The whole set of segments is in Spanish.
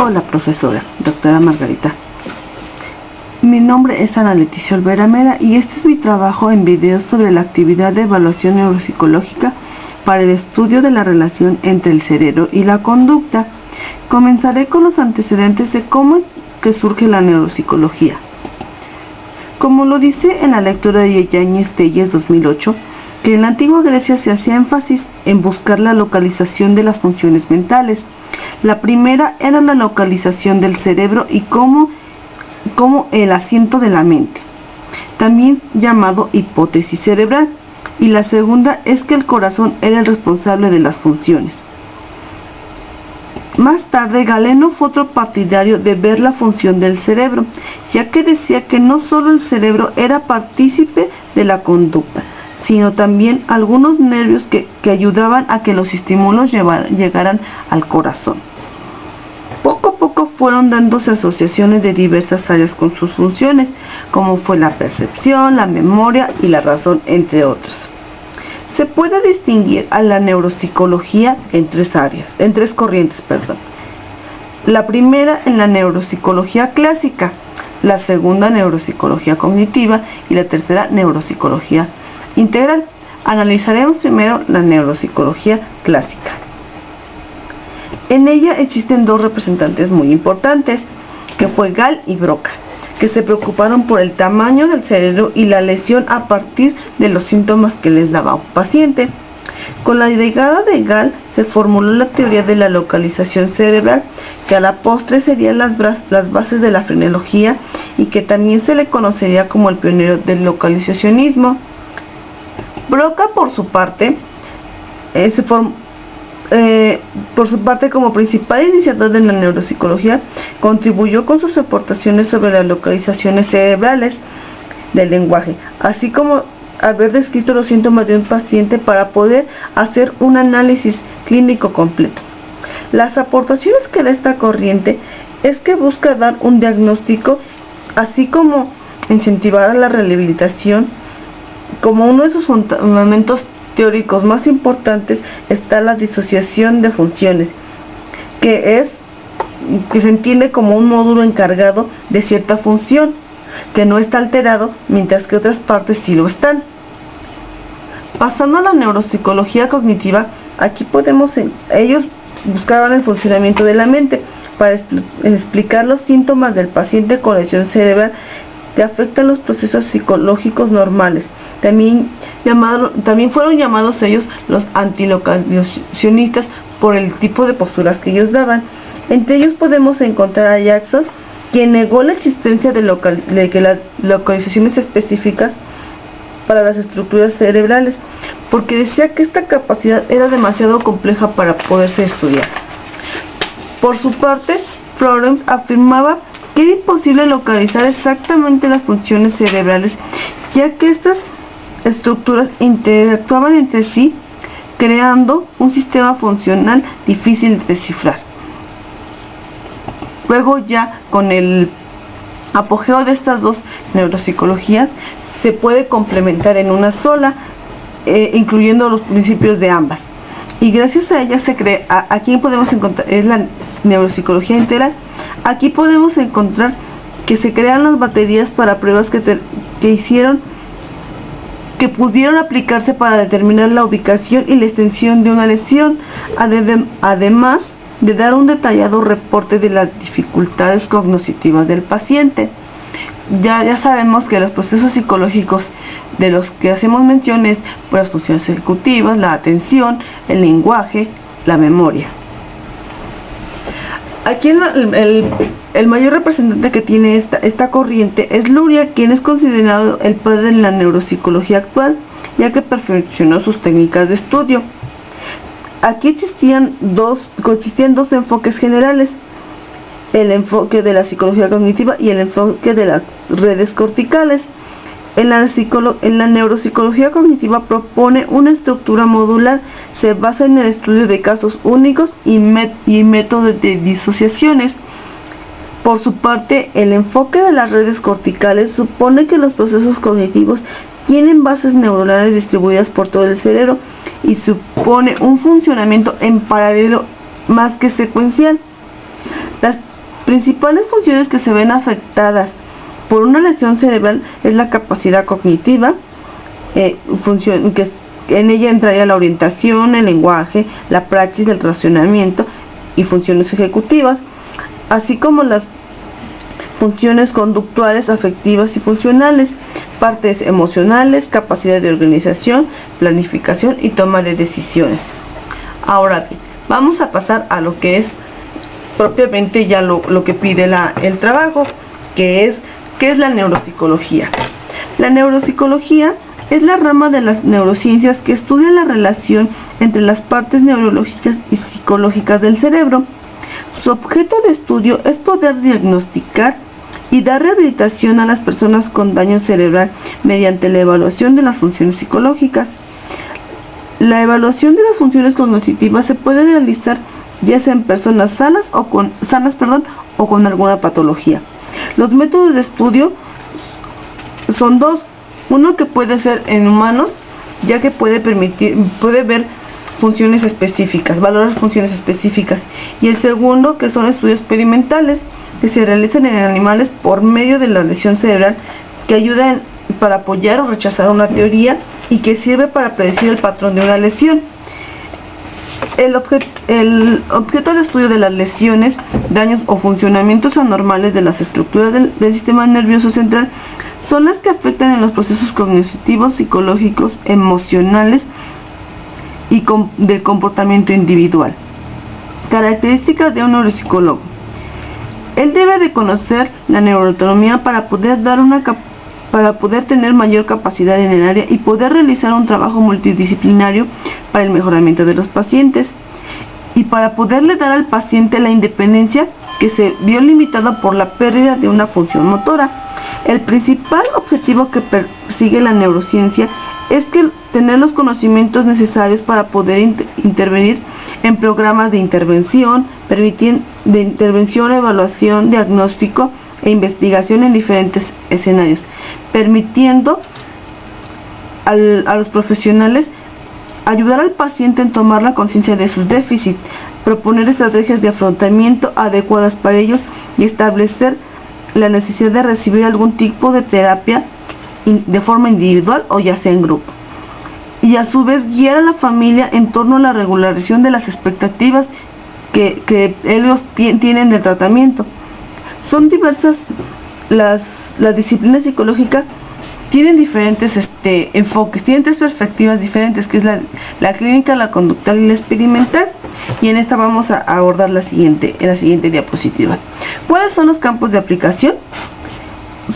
Hola, profesora, doctora Margarita. Mi nombre es Ana Leticia Olvera Mera y este es mi trabajo en video sobre la actividad de evaluación neuropsicológica para el estudio de la relación entre el cerebro y la conducta. Comenzaré con los antecedentes de cómo es que surge la neuropsicología. Como lo dice en la lectura de Yáñez Telles 2008, que en la antigua Grecia se hacía énfasis en buscar la localización de las funciones mentales. La primera era la localización del cerebro y como el asiento de la mente, también llamado hipótesis cerebral, y la segunda es que el corazón era el responsable de las funciones. Más tarde, Galeno fue otro partidario de ver la función del cerebro, ya que decía que no solo el cerebro era partícipe de la conducta, sino también algunos nervios que ayudaban a que los estímulos llegaran al corazón. Poco a poco fueron dándose asociaciones de diversas áreas con sus funciones, como fue la percepción, la memoria y la razón, entre otros. Se puede distinguir a la neuropsicología en tres corrientes. La primera en la neuropsicología clásica, la segunda neuropsicología cognitiva y la tercera neuropsicología integral. Analizaremos primero la neuropsicología clásica. En ella existen dos representantes muy importantes, que fue Gall y Broca, que se preocuparon por el tamaño del cerebro y la lesión a partir de los síntomas que les daba un paciente. Con la llegada de Gall se formuló la teoría de la localización cerebral, que a la postre serían las bases de la frenología y que también se le conocería como el pionero del localizacionismo. Broca, por su parte, como principal iniciador de la neuropsicología, contribuyó con sus aportaciones sobre las localizaciones cerebrales del lenguaje, así como haber descrito los síntomas de un paciente para poder hacer un análisis clínico completo. Las aportaciones que da esta corriente es que busca dar un diagnóstico, así como incentivar a la rehabilitación. Como uno de sus fundamentos teóricos más importantes está la disociación de funciones, que se entiende como un módulo encargado de cierta función que no está alterado, mientras que otras partes sí lo están. Pasando a la neuropsicología cognitiva, ellos buscaban el funcionamiento de la mente para explicar los síntomas del paciente con lesión cerebral que afectan los procesos psicológicos normales. También fueron llamados ellos los antilocalizacionistas por el tipo de posturas que ellos daban. Entre ellos podemos encontrar a Jackson, quien negó la existencia de las localizaciones específicas para las estructuras cerebrales, porque decía que esta capacidad era demasiado compleja para poderse estudiar. Por su parte, Florence afirmaba que era imposible localizar exactamente las funciones cerebrales, ya que estas estructuras interactuaban entre sí, creando un sistema funcional difícil de descifrar. Luego, ya con el apogeo de estas dos neuropsicologías, se puede complementar en una sola, incluyendo los principios de ambas. Y gracias a ella se crea, aquí podemos encontrar, es la neuropsicología integral. Aquí podemos encontrar que se crean las baterías para pruebas que pudieron aplicarse para determinar la ubicación y la extensión de una lesión, además de dar un detallado reporte de las dificultades cognitivas del paciente. Ya sabemos que los procesos psicológicos de los que hacemos mención es las funciones ejecutivas, la atención, el lenguaje, la memoria. Aquí el mayor representante que tiene esta corriente es Luria, quien es considerado el padre de la neuropsicología actual, ya que perfeccionó sus técnicas de estudio. Aquí existían dos enfoques generales: el enfoque de la psicología cognitiva y el enfoque de las redes corticales. En la neuropsicología cognitiva propone una estructura modular, se basa en el estudio de casos únicos y métodos de disociaciones. Por su parte, el enfoque de las redes corticales supone que los procesos cognitivos tienen bases neuronales distribuidas por todo el cerebro y supone un funcionamiento en paralelo más que secuencial. principales funciones que se ven afectadas por una lesión cerebral es la capacidad cognitiva, que en ella entraría la orientación, el lenguaje, la praxis, el razonamiento y funciones ejecutivas, así como las funciones conductuales, afectivas y funcionales, partes emocionales, capacidad de organización, planificación y toma de decisiones. Ahora bien, vamos a pasar a lo que es propiamente ya lo que pide el trabajo, que es la neuropsicología. La neuropsicología es la rama de las neurociencias que estudia la relación entre las partes neurológicas y psicológicas del cerebro. Su objeto de estudio es poder diagnosticar y dar rehabilitación a las personas con daño cerebral mediante la evaluación de las funciones psicológicas. La evaluación de las funciones cognitivas se puede realizar ya sea en personas sanas o con alguna patología. Los métodos de estudio son dos: uno que puede ser en humanos, ya que puede ver funciones específicas, valorar funciones específicas, y el segundo que son estudios experimentales que se realizan en animales por medio de la lesión cerebral, que ayudan para apoyar o rechazar una teoría y que sirve para predecir el patrón de una lesión. El objeto de estudio de las lesiones, daños o funcionamientos anormales de las estructuras del sistema nervioso central son las que afectan en los procesos cognitivos, psicológicos, emocionales y del comportamiento individual. Características de un neuropsicólogo. Él debe de conocer la neuroanatomía para poder tener mayor capacidad en el área y poder realizar un trabajo multidisciplinario para el mejoramiento de los pacientes, y para poderle dar al paciente la independencia que se vio limitada por la pérdida de una función motora. El principal objetivo que persigue la neurociencia es tener los conocimientos necesarios para poder intervenir en programas de intervención, evaluación, diagnóstico e investigación en diferentes escenarios, permitiendo a los profesionales ayudar al paciente en tomar la conciencia de sus déficits, proponer estrategias de afrontamiento adecuadas para ellos y establecer la necesidad de recibir algún tipo de terapia de forma individual o ya sea en grupo, y a su vez guiar a la familia en torno a la regularización de las expectativas que ellos tienen del tratamiento. Son diversas las disciplinas psicológicas, tienen diferentes enfoques, tienen tres perspectivas diferentes, que es la clínica, la conductual y la experimental, y en esta vamos a abordar en la siguiente diapositiva. ¿Cuáles son los campos de aplicación?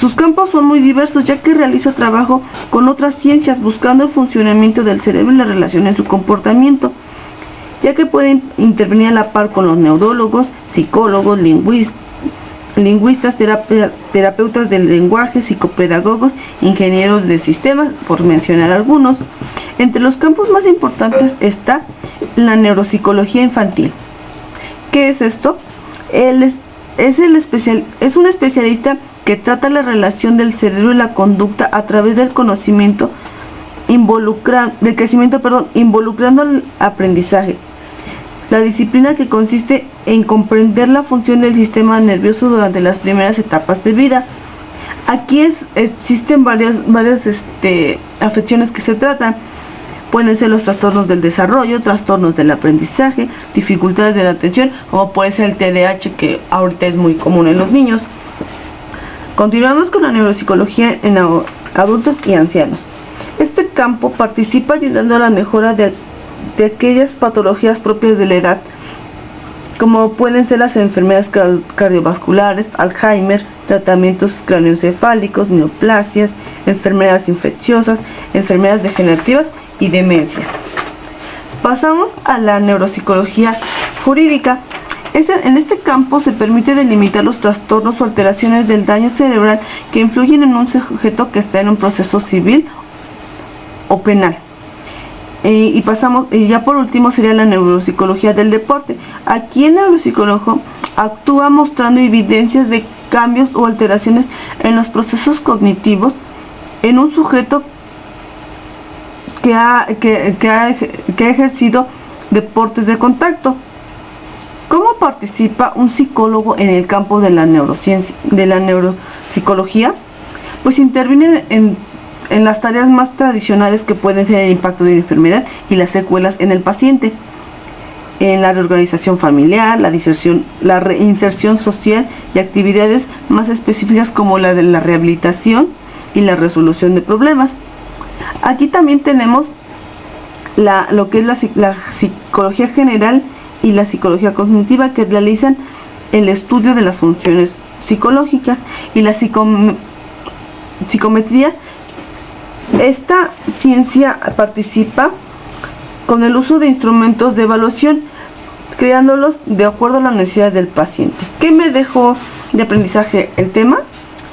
Sus campos son muy diversos, ya que realiza trabajo con otras ciencias buscando el funcionamiento del cerebro y la relación en su comportamiento, ya que puede intervenir a la par con los neurólogos, psicólogos, lingüistas, terapeutas del lenguaje, psicopedagogos, ingenieros de sistemas, por mencionar algunos. Entre los campos más importantes está la neuropsicología infantil. ¿Qué es esto? Él es un especialista que trata la relación del cerebro y la conducta a través del crecimiento, involucrando el aprendizaje. La disciplina que consiste en comprender la función del sistema nervioso durante las primeras etapas de vida. Aquí existen varias afecciones que se tratan. Pueden ser los trastornos del desarrollo, trastornos del aprendizaje, dificultades de la atención, como puede ser el TDAH, que ahorita es muy común en los niños. Continuamos con la neuropsicología en adultos y ancianos. Este campo participa ayudando a la mejora de aquellas patologías propias de la edad, como pueden ser las enfermedades cardiovasculares, Alzheimer, tratamientos craneoencefálicos, neoplasias, enfermedades infecciosas, enfermedades degenerativas y demencia. Pasamos a la neuropsicología jurídica. En este campo se permite delimitar los trastornos o alteraciones del daño cerebral que influyen en un sujeto que está en un proceso civil o penal. Y ya por último sería la neuropsicología del deporte. Aquí el neuropsicólogo actúa mostrando evidencias de cambios o alteraciones en los procesos cognitivos en un sujeto que ha ejercido deportes de contacto. ¿Cómo participa un psicólogo en el campo de la neurociencia, de la neuropsicología? Pues interviene en las tareas más tradicionales que pueden ser el impacto de la enfermedad y las secuelas en el paciente, en la reorganización familiar, la reinserción social y actividades más específicas como la de la rehabilitación y la resolución de problemas. Aquí también tenemos lo que es la psicología general y la psicología cognitiva, que realizan el estudio de las funciones psicológicas, y la psicometría. Esta ciencia participa con el uso de instrumentos de evaluación, creándolos de acuerdo a la necesidad del paciente. ¿Qué me dejó de aprendizaje el tema?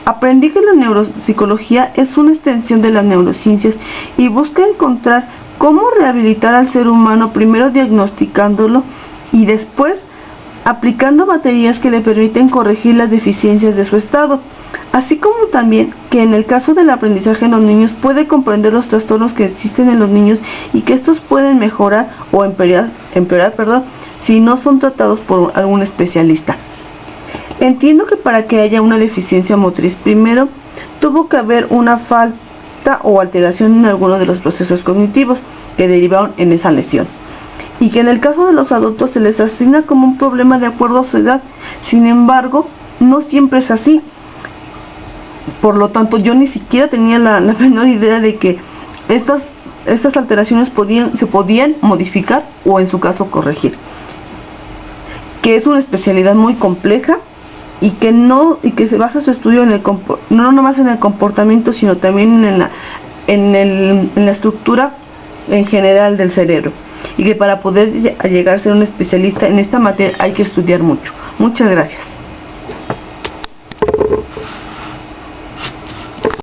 Aprendí que la neuropsicología es una extensión de las neurociencias y busca encontrar cómo rehabilitar al ser humano, primero diagnosticándolo y después aplicando baterías que le permiten corregir las deficiencias de su estado, así como también que en el caso del aprendizaje en los niños puede comprender los trastornos que existen en los niños y que estos pueden mejorar o empeorar, si no son tratados por algún especialista. Entiendo que para que haya una deficiencia motriz, primero tuvo que haber una falta o alteración en alguno de los procesos cognitivos que derivaron en esa lesión, y que en el caso de los adultos se les asigna como un problema de acuerdo a su edad. Sin embargo, no siempre es así. Por lo tanto, yo ni siquiera tenía la menor idea de que estas alteraciones se podían modificar o en su caso corregir, que es una especialidad muy compleja y que se basa su estudio no nomás en el comportamiento, sino también en la estructura en general del cerebro, y que para poder llegar a ser un especialista en esta materia hay que estudiar mucho. Muchas gracias.